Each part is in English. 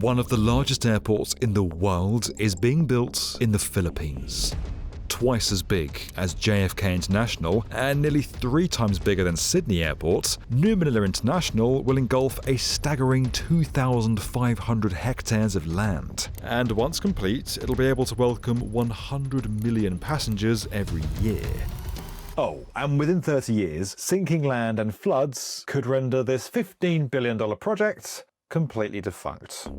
One of the largest airports in the world is being built in the Philippines. Twice as big as JFK International and nearly 3 times bigger than Sydney Airport, New Manila International will engulf a staggering 2,500 hectares of land. And once complete, it'll be able to welcome 100 million passengers every year. Oh, and within 30 years, sinking land and floods could render this $15 billion project completely defunct.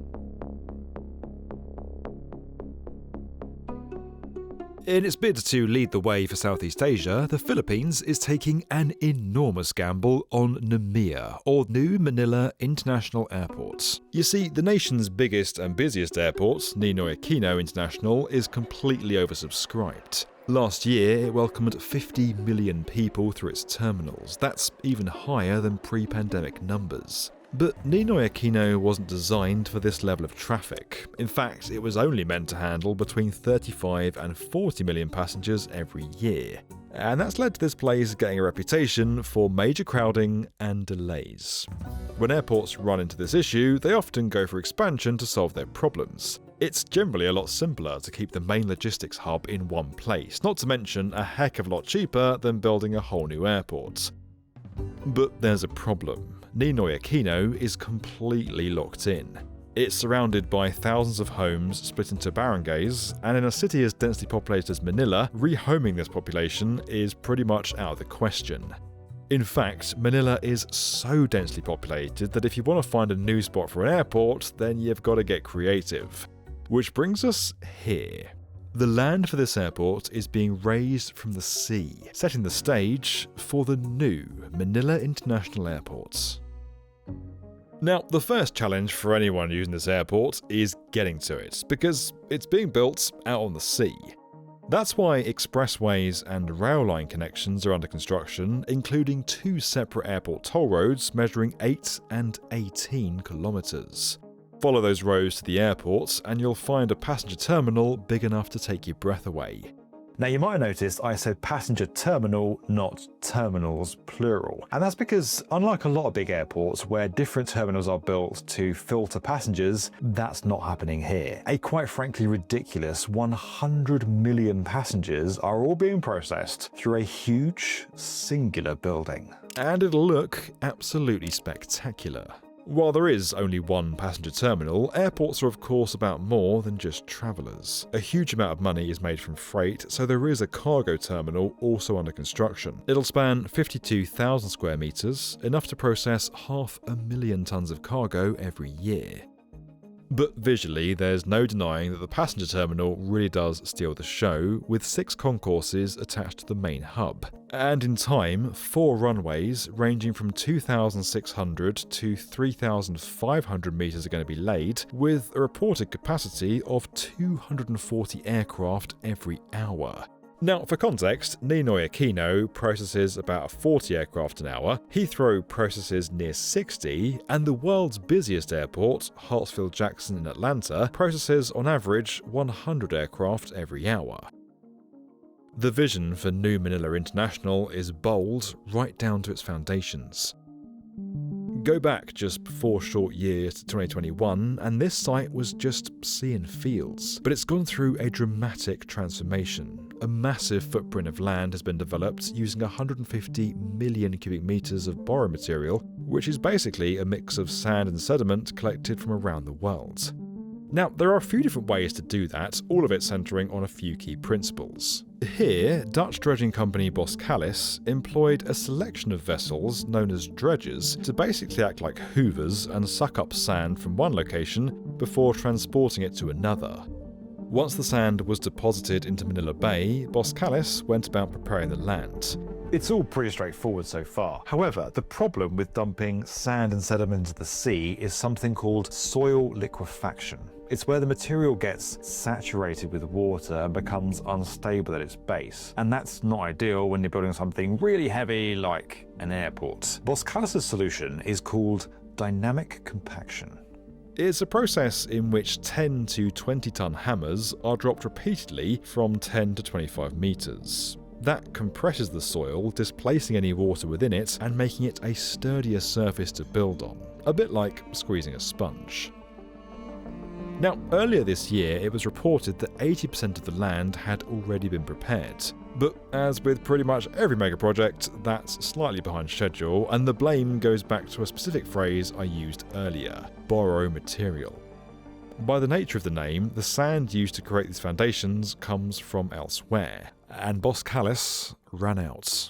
In its bid to lead the way for Southeast Asia, the Philippines is taking an enormous gamble on NMIA, or New Manila International Airport. You see, the nation's biggest and busiest airport, Ninoy Aquino International, is completely oversubscribed. Last year, it welcomed 50 million people through its terminals. That's even higher than pre-pandemic numbers. But Ninoy Aquino wasn't designed for this level of traffic. In fact, it was only meant to handle between 35 and 40 million passengers every year. And that's led to this place getting a reputation for major crowding and delays. When airports run into this issue, they often go for expansion to solve their problems. It's generally a lot simpler to keep the main logistics hub in one place, not to mention a heck of a lot cheaper than building a whole new airport. But there's a problem. Ninoy Aquino is completely locked in. It's surrounded by thousands of homes split into barangays, and in a city as densely populated as Manila, rehoming this population is pretty much out of the question. In fact, Manila is so densely populated that if you want to find a new spot for an airport, then you've got to get creative. Which brings us here. The land for this airport is being raised from the sea, setting the stage for the new Manila International Airport. Now, the first challenge for anyone using this airport is getting to it, because it's being built out on the sea. That's why expressways and rail line connections are under construction, including 2 separate airport toll roads measuring 8 and 18 kilometers. Follow those roads to the airport and you'll find a passenger terminal big enough to take your breath away. Now, you might have noticed I said passenger terminal, not terminals, plural. And that's because, unlike a lot of big airports where different terminals are built to filter passengers, that's not happening here. A quite frankly ridiculous 100 million passengers are all being processed through a huge, singular building. And it'll look absolutely spectacular. While there is only one passenger terminal, airports are of course about more than just travellers. A huge amount of money is made from freight, so there is a cargo terminal also under construction. It'll span 52,000 square metres, enough to process 500,000 tonnes of cargo every year. But visually, there's no denying that the passenger terminal really does steal the show, with 6 concourses attached to the main hub. And in time, 4 runways ranging from 2,600 to 3,500 metres are going to be laid, with a reported capacity of 240 aircraft every hour. Now, for context, Ninoy Aquino processes about 40 aircraft an hour, Heathrow processes near 60, and the world's busiest airport, Hartsfield-Jackson in Atlanta, processes on average 100 aircraft every hour. The vision for New Manila International is bold right down to its foundations. Go back just 4 short years to 2021 and this site was just sea and fields. But it's gone through a dramatic transformation. A massive footprint of land has been developed using 150 million cubic meters of borrow material, which is basically a mix of sand and sediment collected from around the world. Now, there are a few different ways to do that, all of it centering on a few key principles. Here, Dutch dredging company Boskalis employed a selection of vessels known as dredgers to basically act like hoovers and suck up sand from one location before transporting it to another. Once the sand was deposited into Manila Bay, Boskalis went about preparing the land. It's all pretty straightforward so far. However, the problem with dumping sand and sediment into the sea is something called soil liquefaction. It's where the material gets saturated with water and becomes unstable at its base. And that's not ideal when you're building something really heavy like an airport. Boskalis' solution is called dynamic compaction. It's a process in which 10 to 20 ton hammers are dropped repeatedly from 10 to 25 meters. That compresses the soil, displacing any water within it and making it a sturdier surface to build on, a bit like squeezing a sponge. Now, earlier this year, it was reported that 80% of the land had already been prepared. But as with pretty much every mega project, that's slightly behind schedule, and the blame goes back to a specific phrase I used earlier: borrow material. By the nature of the name, the sand used to create these foundations comes from elsewhere, and Boss Callis ran out.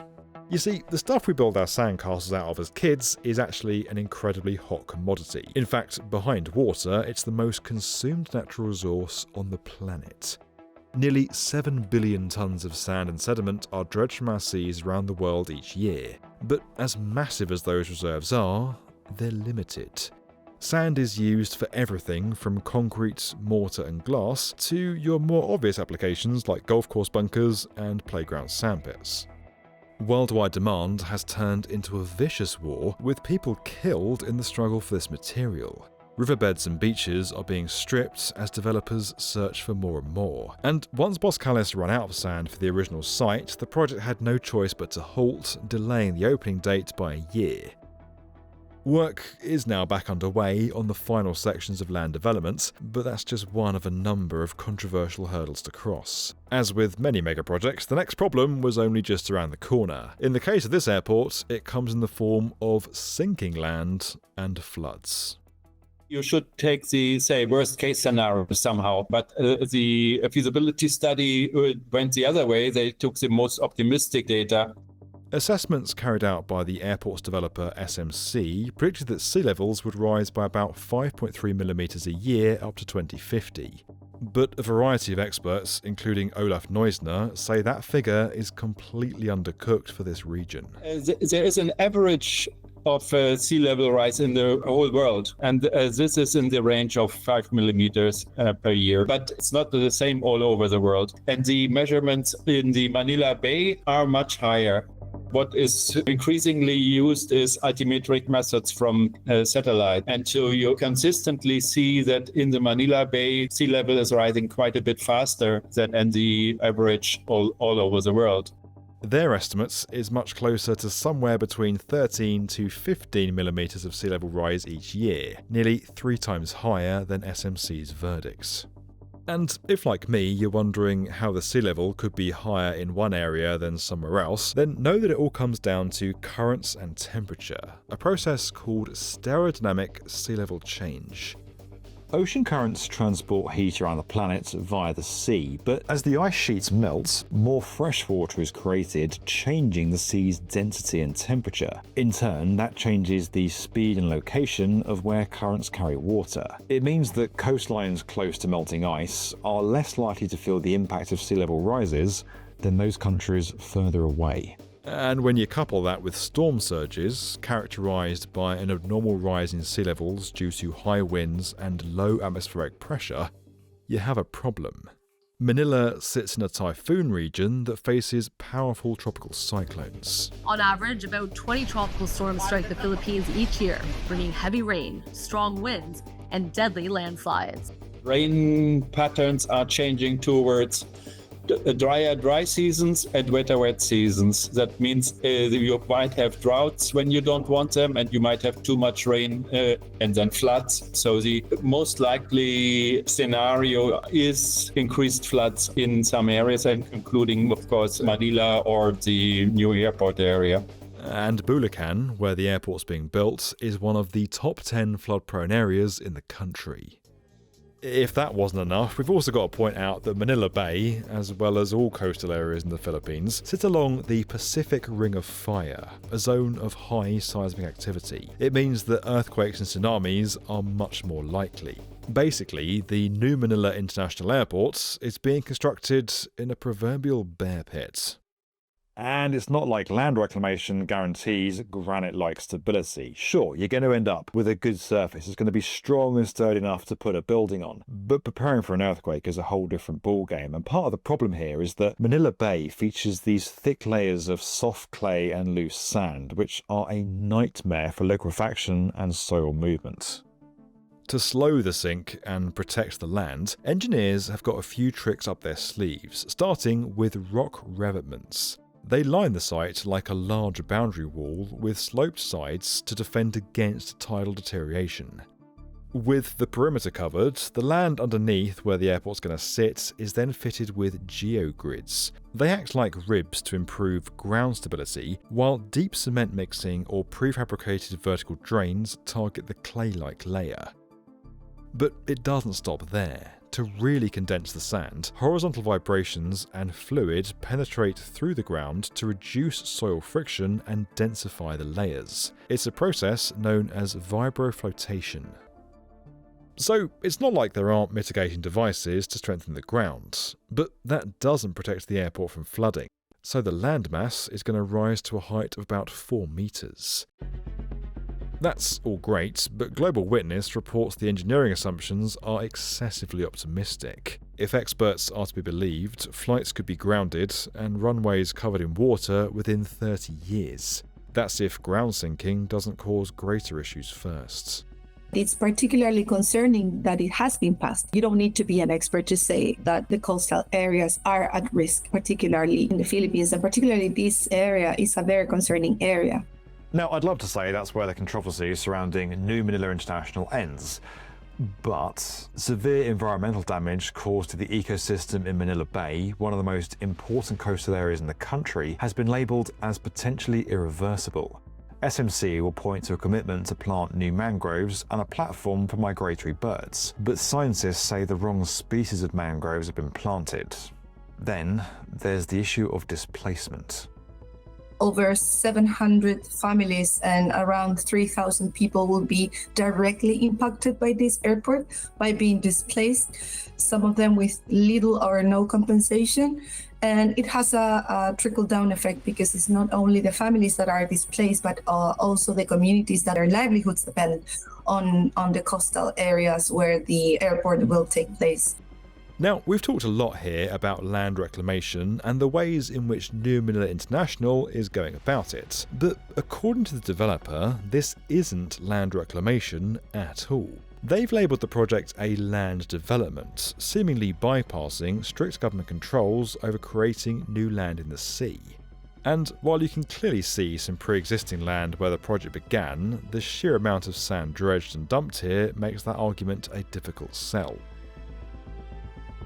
You see, the stuff we build our sandcastles out of as kids is actually an incredibly hot commodity. In fact, behind water, it's the most consumed natural resource on the planet. Nearly 7 billion tonnes of sand and sediment are dredged from our seas around the world each year. But as massive as those reserves are, they're limited. Sand is used for everything from concrete, mortar and glass to your more obvious applications like golf course bunkers and playground sandpits. Worldwide demand has turned into a vicious war, with people killed in the struggle for this material. Riverbeds and beaches are being stripped as developers search for more and more. And once Boss Callis ran out of sand for the original site, the project had no choice but to halt, delaying the opening date by a year. Work is now back underway on the final sections of land development, but that's just one of a number of controversial hurdles to cross. As with many mega projects, the next problem was only just around the corner. In the case of this airport, it comes in the form of sinking land and floods. You should take the, worst case scenario somehow. But the feasibility study went the other way. They took the most optimistic data. Assessments carried out by the airport's developer SMC predicted that sea levels would rise by about 5.3 millimetres a year up to 2050. But a variety of experts, including Olaf Neusner, say that figure is completely undercooked for this region. There is an average of sea level rise in the whole world, and this is in the range of 5 millimeters per year. But it's not the same all over the world. And the measurements in the Manila Bay are much higher. What is increasingly used is altimetric methods from satellite. And so you consistently see that in the Manila Bay, sea level is rising quite a bit faster than in the average all over the world. Their estimates is much closer to somewhere between 13 to 15 millimetres of sea level rise each year, nearly 3 times higher than SMC's verdicts. And if, like me, you're wondering how the sea level could be higher in one area than somewhere else, then know that it all comes down to currents and temperature, a process called stereodynamic sea level change. Ocean currents transport heat around the planet via the sea, but as the ice sheets melt, more fresh water is created, changing the sea's density and temperature. In turn, that changes the speed and location of where currents carry water. It means that coastlines close to melting ice are less likely to feel the impact of sea level rises than those countries further away. And when you couple that with storm surges, characterised by an abnormal rise in sea levels due to high winds and low atmospheric pressure, you have a problem. Manila sits in a typhoon region that faces powerful tropical cyclones. On average, about 20 tropical storms strike the Philippines each year, bringing heavy rain, strong winds, and deadly landslides. Rain patterns are changing towards drier dry seasons and wetter wet seasons. That means you might have droughts when you don't want them, and you might have too much rain and then floods. So the most likely scenario is increased floods in some areas, including, of course, Manila or the new airport area. And Bulacan, where the airport's being built, is one of the top 10 flood-prone areas in the country. If that wasn't enough, we've also got to point out that Manila Bay, as well as all coastal areas in the Philippines, sit along the Pacific Ring of Fire, a zone of high seismic activity. It means that earthquakes and tsunamis are much more likely. Basically, the new Manila International Airport is being constructed in a proverbial bear pit. And it's not like land reclamation guarantees granite-like stability. Sure, you're going to end up with a good surface. It's going to be strong and sturdy enough to put a building on. But preparing for an earthquake is a whole different ballgame. And part of the problem here is that Manila Bay features these thick layers of soft clay and loose sand, which are a nightmare for liquefaction and soil movement. To slow the sink and protect the land, engineers have got a few tricks up their sleeves, starting with rock revetments. They line the site like a large boundary wall with sloped sides to defend against tidal deterioration. With the perimeter covered, the land underneath where the airport's going to sit is then fitted with geogrids. They act like ribs to improve ground stability, while deep cement mixing or prefabricated vertical drains target the clay-like layer. But it doesn't stop there. To really condense the sand, horizontal vibrations and fluid penetrate through the ground to reduce soil friction and densify the layers. It's a process known as vibroflotation. So it's not like there aren't mitigating devices to strengthen the ground, but that doesn't protect the airport from flooding, so the landmass is going to rise to a height of about 4 meters. That's all great, but Global Witness reports the engineering assumptions are excessively optimistic. If experts are to be believed, flights could be grounded and runways covered in water within 30 years. That's if ground sinking doesn't cause greater issues first. It's particularly concerning that it has been passed. You don't need to be an expert to say that the coastal areas are at risk, particularly in the Philippines, and particularly this area is a very concerning area. Now, I'd love to say that's where the controversy surrounding New Manila International ends, but severe environmental damage caused to the ecosystem in Manila Bay, one of the most important coastal areas in the country, has been labelled as potentially irreversible. SMC will point to a commitment to plant new mangroves and a platform for migratory birds, but scientists say the wrong species of mangroves have been planted. Then there's the issue of displacement. Over 700 families and around 3,000 people will be directly impacted by this airport by being displaced, some of them with little or no compensation. And it has a trickle-down effect because it's not only the families that are displaced, but also the communities that their livelihoods depend on the coastal areas where the airport will take place. Now, we've talked a lot here about land reclamation and the ways in which New Manila International is going about it, but according to the developer, this isn't land reclamation at all. They've labelled the project a land development, seemingly bypassing strict government controls over creating new land in the sea. And while you can clearly see some pre-existing land where the project began, the sheer amount of sand dredged and dumped here makes that argument a difficult sell.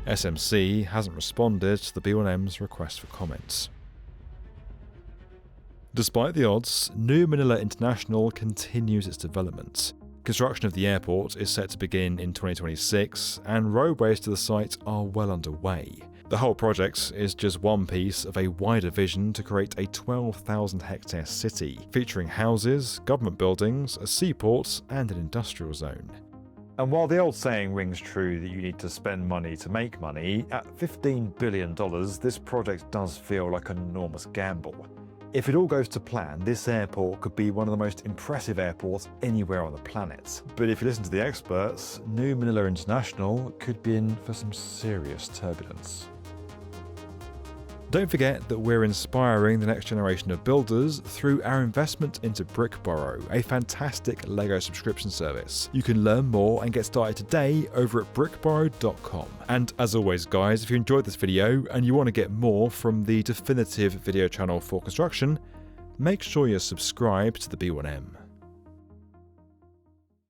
SMC hasn't responded to the B1M's request for comments. Despite the odds, New Manila International continues its development. Construction of the airport is set to begin in 2026, and roadways to the site are well underway. The whole project is just one piece of a wider vision to create a 12,000-hectare city, featuring houses, government buildings, a seaport, and an industrial zone. And while the old saying rings true that you need to spend money to make money, at $15 billion, this project does feel like an enormous gamble. If it all goes to plan, this airport could be one of the most impressive airports anywhere on the planet. But if you listen to the experts, New Manila International could be in for some serious turbulence. Don't forget that we're inspiring the next generation of builders through our investment into BrickBorrow, a fantastic LEGO subscription service. You can learn more and get started today over at brickborrow.com. And as always guys, if you enjoyed this video and you want to get more from the definitive video channel for construction, make sure you're subscribed to the B1M.